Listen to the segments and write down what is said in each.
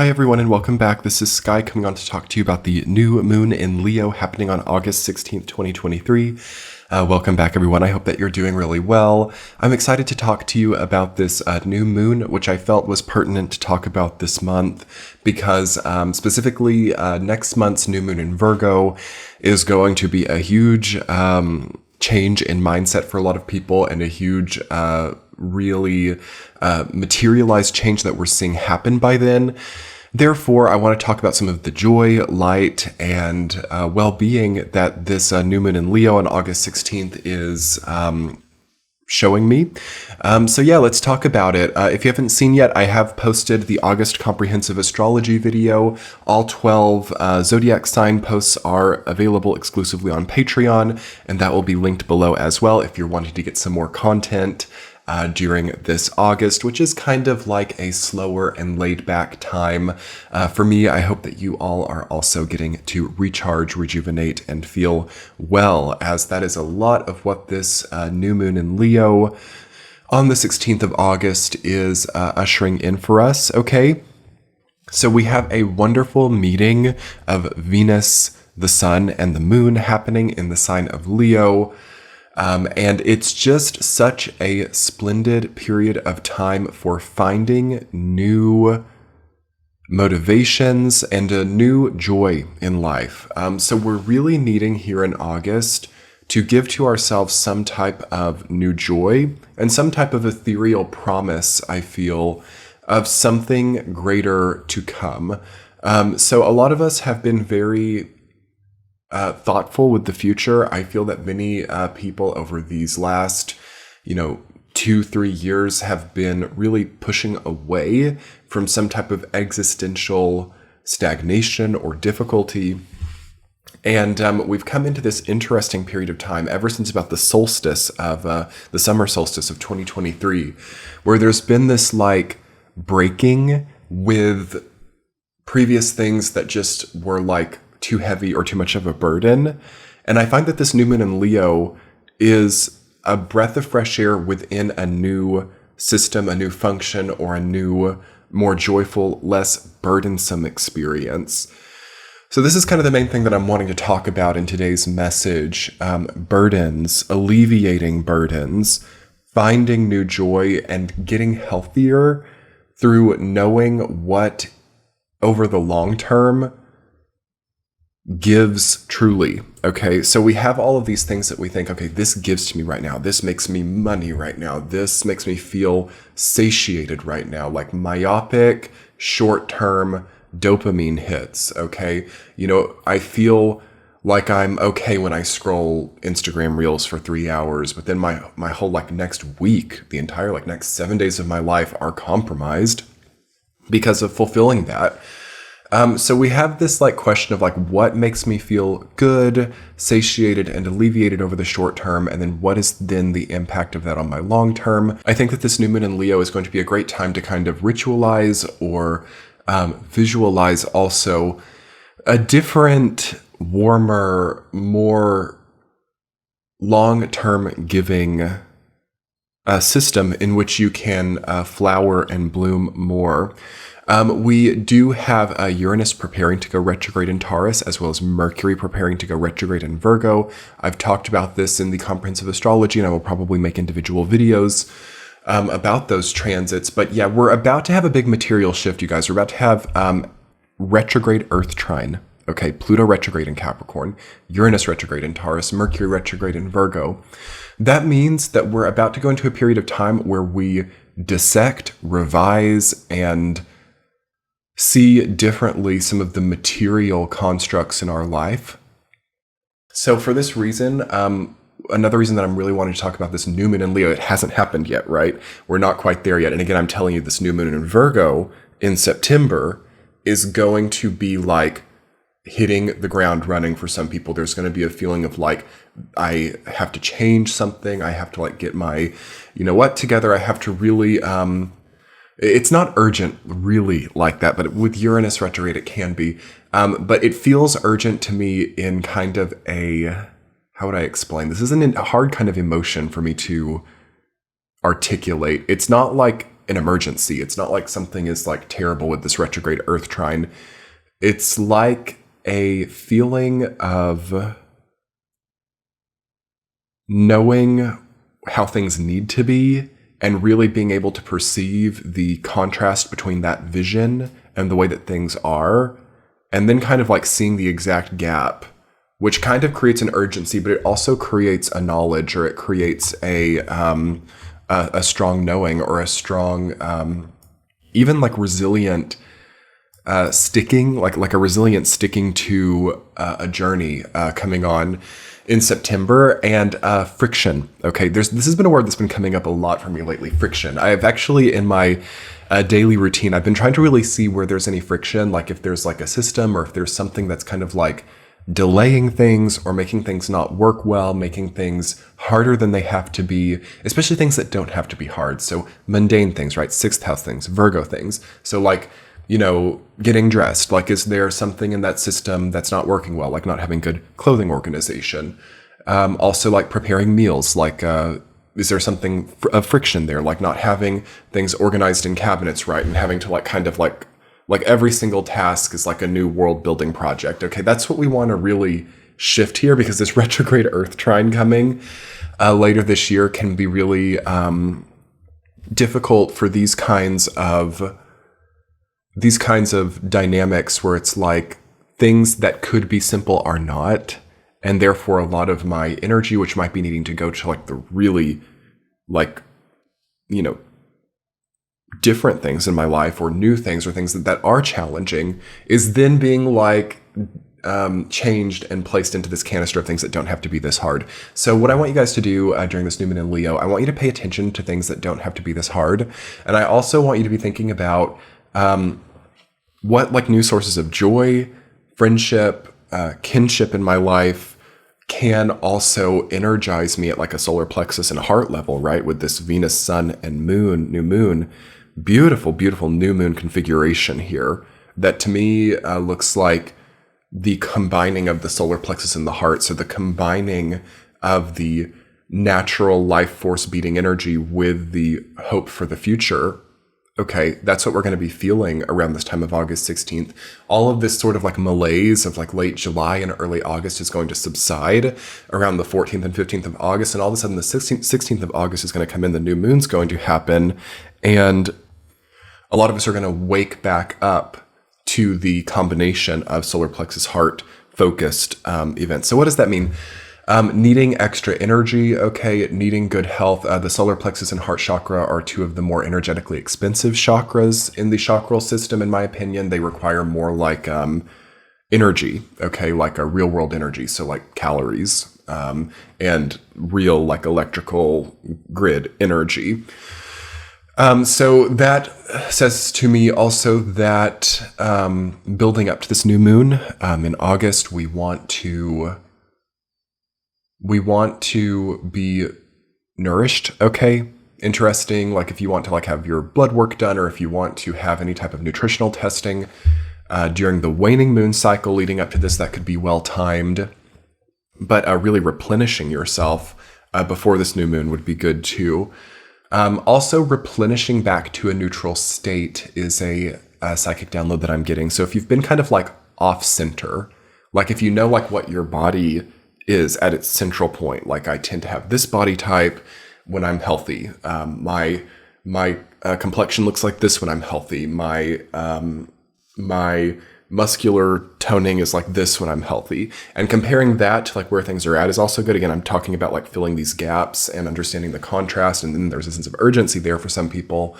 Hi everyone and welcome back. This is Sky coming on to talk to you about the new moon in Leo happening on August 16th, 2023. Welcome back everyone. I hope that you're doing really well. I'm excited to talk to you about this new moon, which I felt was pertinent to talk about this month because specifically next month's new moon in Virgo is going to be a huge change in mindset for a lot of people and a huge really materialized change that we're seeing happen by then. Therefore, I want to talk about some of the joy, light, and well-being that this new moon in Leo on August 16th is showing me. So yeah, let's talk about it. If you haven't seen yet, I have posted the August comprehensive astrology video. All 12 zodiac sign posts are available exclusively on Patreon, and that will be linked below as well if you're wanting to get some more content during this August, which is kind of like a slower and laid back time. For me, I hope that you all are also getting to recharge, rejuvenate, and feel well, as that is a lot of what this new moon in Leo on the 16th of August is ushering in for us, okay? So we have a wonderful meeting of Venus, the Sun, and the Moon happening in the sign of Leo. And it's just such a splendid period of time for finding new motivations and a new joy in life. So we're really needing here in August to give to ourselves some type of new joy and some type of ethereal promise, I feel, of something greater to come. So a lot of us have been very thoughtful with the future. I feel that many people over these last, 2-3 years have been really pushing away from some type of existential stagnation or difficulty. And we've come into this interesting period of time ever since about the solstice of the summer solstice of 2023, where there's been this like breaking with previous things that just were like too heavy or too much of a burden. And I find that this new moon in Leo is a breath of fresh air within a new system, a new function, or a new, more joyful, less burdensome experience. So this is kind of the main thing that I'm wanting to talk about in today's message. Burdens, alleviating burdens, finding new joy, and getting healthier through knowing what over the long term gives truly. Okay, so we have all of these things that we think, okay, this gives to me right now. This makes me money right now. This makes me feel satiated right now, like myopic, short-term dopamine hits. Okay, I feel like I'm okay when I scroll Instagram reels for 3 hours, but then my whole next week, the entire next 7 days of my life are compromised because of fulfilling that. So we have this question of what makes me feel good, satiated, and alleviated over the short term, and then what is then the impact of that on my long term. I think that this new moon in Leo is going to be a great time to kind of ritualize or visualize also a different, warmer, more long-term giving system in which you can flower and bloom more. We do have Uranus preparing to go retrograde in Taurus, as well as Mercury preparing to go retrograde in Virgo. I've talked about this in the comprehensive astrology, and I will probably make individual videos about those transits. But yeah, we're about to have a big material shift, you guys. We're about to have retrograde Earth trine. Okay, Pluto retrograde in Capricorn, Uranus retrograde in Taurus, Mercury retrograde in Virgo. That means that we're about to go into a period of time where we dissect, revise, and see differently some of the material constructs in our life. So for this reason, another reason that I'm really wanting to talk about this new moon in Leo, it hasn't happened yet, right? We're not quite there yet. And again, I'm telling you, this new moon in Virgo in September is going to be hitting the ground running for some people. There's going to be a feeling of I have to change something. I have to get my, together. I have to really, it's not urgent really like that, but with Uranus retrograde, it can be. But it feels urgent to me in kind of a, how would I explain? This isn't a hard kind of emotion for me to articulate. It's not like an emergency. It's not like something is like terrible with this retrograde Earth trine. It's like a feeling of knowing how things need to be and really being able to perceive the contrast between that vision and the way that things are, and then kind of like seeing the exact gap, which kind of creates an urgency, but it also creates a knowledge, or it creates a strong knowing, or a strong, even like resilient sticking, like a resilient sticking to a journey coming on in September. And friction. Okay, this has been a word that's been coming up a lot for me lately. Friction. I've actually, in my daily routine, I've been trying to really see where there's any friction, like if there's like a system, or if there's something that's kind of like delaying things or making things not work well, making things harder than they have to be, especially things that don't have to be hard. So mundane things, right? Sixth house things, Virgo things. So like, you know, getting dressed, like, is there something in that system that's not working well, like not having good clothing organization? Also like preparing meals, like, is there something of friction there, like not having things organized in cabinets right, and having to like kind of like every single task is like a new world building project. Okay, that's what we want to really shift here, because this retrograde Earth trine coming later this year can be really difficult for these kinds of dynamics, where it's like things that could be simple are not, and therefore a lot of my energy, which might be needing to go to like the really like, you know, different things in my life, or new things, or things that are challenging, is then being like changed and placed into this canister of things that don't have to be this hard. So what I want you guys to do during this new moon in Leo, I want you to pay attention to things that don't have to be this hard. And I also want you to be thinking about what like new sources of joy, friendship, kinship in my life can also energize me at like a solar plexus and heart level, right? With this Venus, Sun, and Moon, new moon, beautiful, beautiful new moon configuration here that to me looks like the combining of the solar plexus and the heart. So the combining of the natural life force beating energy with the hope for the future. Okay, that's what we're going to be feeling around this time of August 16th. All of this sort of like malaise of like late July and early August is going to subside around the 14th and 15th of August. And all of a sudden the 16th of August is going to come in, the new moon's going to happen. And a lot of us are going to wake back up to the combination of solar plexus heart focused events. So what does that mean? Needing extra energy, okay, needing good health. The solar plexus and heart chakra are two of the more energetically expensive chakras in the chakral system, in my opinion. They require more like energy, okay, like a real world energy, so like calories, and real like electrical grid energy. So that says to me also that building up to this new moon in August, we want to be nourished, okay? Interesting, like if you want to like have your blood work done, or if you want to have any type of nutritional testing during the waning moon cycle leading up to this, that could be well timed. But really replenishing yourself before this new moon would be good too. Also replenishing back to a neutral state is a psychic download that I'm getting. So if you've been kind of like off center, like if you know like what your body is at its central point, like I tend to have this body type when I'm healthy. My complexion looks like this when I'm healthy. My muscular toning is like this when I'm healthy. And comparing that to like where things are at is also good. Again, I'm talking about like filling these gaps and understanding the contrast. And then there's a sense of urgency there for some people.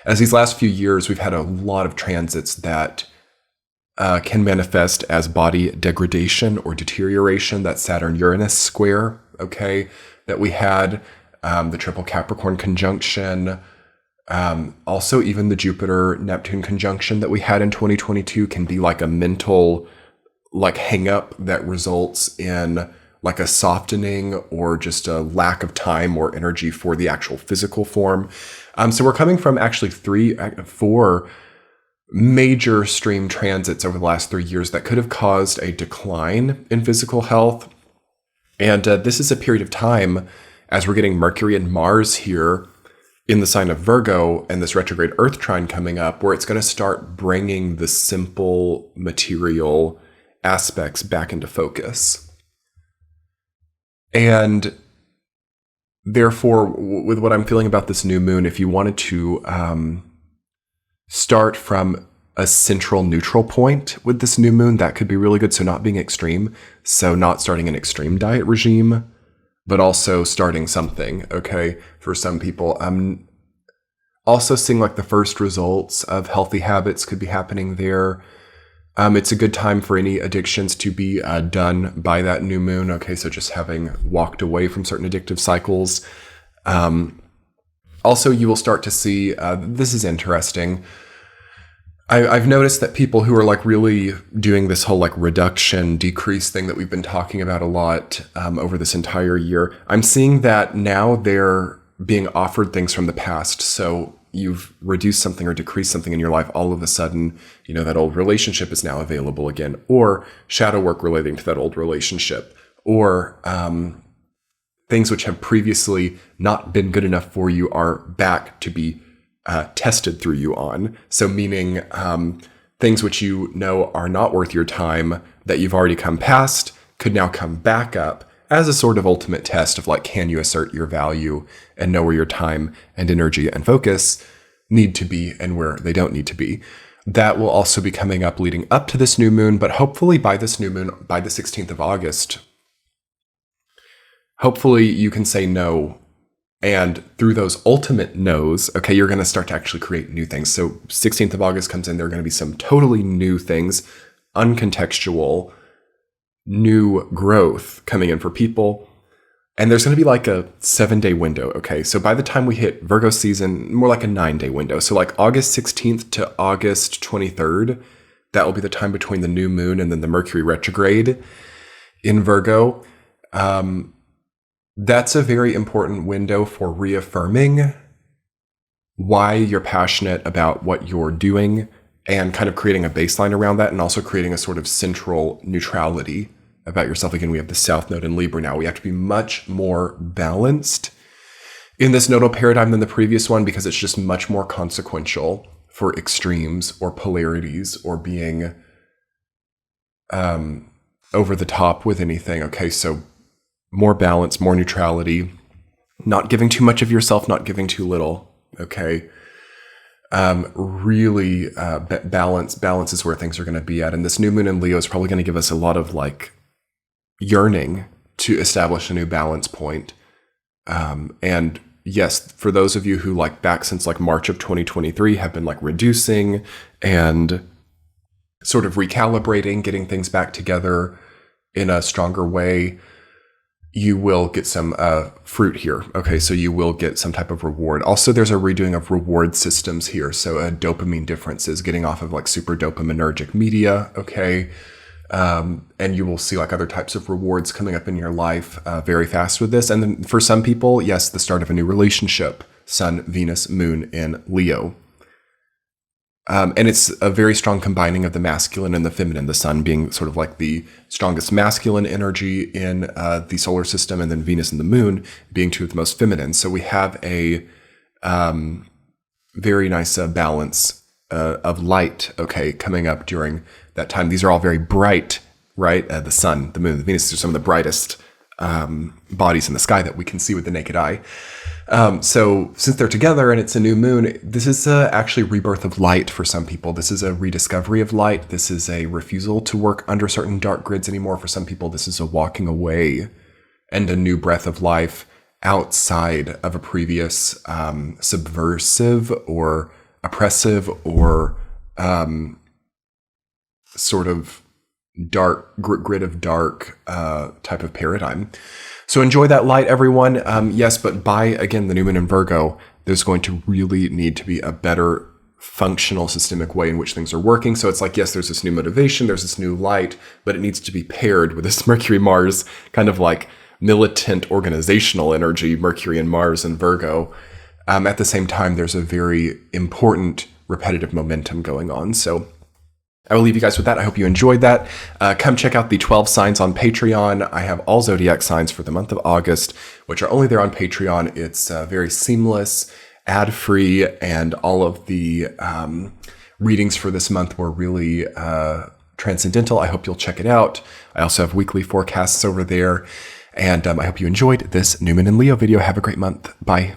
As these last few years, we've had a lot of transits that can manifest as body degradation or deterioration. That Saturn-Uranus square, okay, that we had, the triple Capricorn conjunction, also even the Jupiter-Neptune conjunction that we had in 2022 can be like a mental like hang up that results in like a softening or just a lack of time or energy for the actual physical form. So we're coming from actually 4 major stream transits over the last 3 years that could have caused a decline in physical health. And this is a period of time as we're getting Mercury and Mars here in the sign of Virgo and this retrograde Earth trine coming up, where it's going to start bringing the simple material aspects back into focus. And therefore, with what I'm feeling about this new moon, if you wanted to start from a central neutral point with this new moon, that could be really good. So not being extreme. So not starting an extreme diet regime, but also starting something, okay, for some people. I'm also seeing like the first results of healthy habits could be happening there. It's a good time for any addictions to be done by that new moon. Okay, so just having walked away from certain addictive cycles. Also, you will start to see, this is interesting. I've noticed that people who are like really doing this whole like reduction, decrease thing that we've been talking about a lot over this entire year, I'm seeing that now they're being offered things from the past. So you've reduced something or decreased something in your life, all of a sudden, you know, that old relationship is now available again, or shadow work relating to that old relationship, or things which have previously not been good enough for you are back to be tested through you on. So meaning things which you know are not worth your time that you've already come past could now come back up as a sort of ultimate test of like, can you assert your value and know where your time and energy and focus need to be and where they don't need to be. That will also be coming up leading up to this new moon, but hopefully by this new moon, by the 16th of August, hopefully you can say no. And through those ultimate no's, okay, you're going to start to actually create new things. So 16th of August comes in, there are going to be some totally new things, uncontextual, new growth coming in for people. And there's going to be like a 7-day window. Okay. So by the time we hit Virgo season, more like a 9-day window. So like August 16th to August 23rd, that will be the time between the new moon and then the Mercury retrograde in Virgo. That's a very important window for reaffirming why you're passionate about what you're doing and kind of creating a baseline around that, and also creating a sort of central neutrality about yourself. Again, we have the South Node in Libra now. We have to be much more balanced in this nodal paradigm than the previous one, because it's just much more consequential for extremes or polarities or being over the top with anything. Okay, so more balance, more neutrality, not giving too much of yourself, not giving too little. Okay. Really balance is where things are going to be at. And this new moon in Leo is probably going to give us a lot of like yearning to establish a new balance point. And yes, for those of you who like back since like March of 2023 have been like reducing and sort of recalibrating, getting things back together in a stronger way, you will get some fruit here. Okay, so you will get some type of reward. Also, there's a redoing of reward systems here. So dopamine differences, getting off of like super dopaminergic media. Okay, and you will see like other types of rewards coming up in your life very fast with this. And then for some people, yes, the start of a new relationship. Sun, Venus, Moon in Leo. And it's a very strong combining of the masculine and the feminine, the sun being sort of like the strongest masculine energy in the solar system, and then Venus and the moon being two of the most feminine. So we have a very nice balance of light, okay, coming up during that time. These are all very bright, right? The sun, the moon, the Venus are some of the brightest bodies in the sky that we can see with the naked eye. So since they're together and it's a new moon, this is actually rebirth of light for some people. This is a rediscovery of light. This is a refusal to work under certain dark grids anymore. For some people, this is a walking away and a new breath of life outside of a previous subversive or oppressive or sort of dark grid of dark type of paradigm. So enjoy that light, everyone. Yes, but by, again, the new moon in Virgo, there's going to really need to be a better functional systemic way in which things are working. So it's like, yes, there's this new motivation, there's this new light, but it needs to be paired with this Mercury Mars kind of like militant organizational energy, Mercury and Mars and Virgo. At the same time, there's a very important repetitive momentum going on. So I will leave you guys with that. I hope you enjoyed that. Come check out the 12 signs on Patreon. I have all zodiac signs for the month of August, which are only there on Patreon. It's very seamless ad-free, and all of the readings for this month were really transcendental. I hope you'll check it out. I also have weekly forecasts over there, and I hope you enjoyed this New Moon in Leo video. Have a great month. Bye.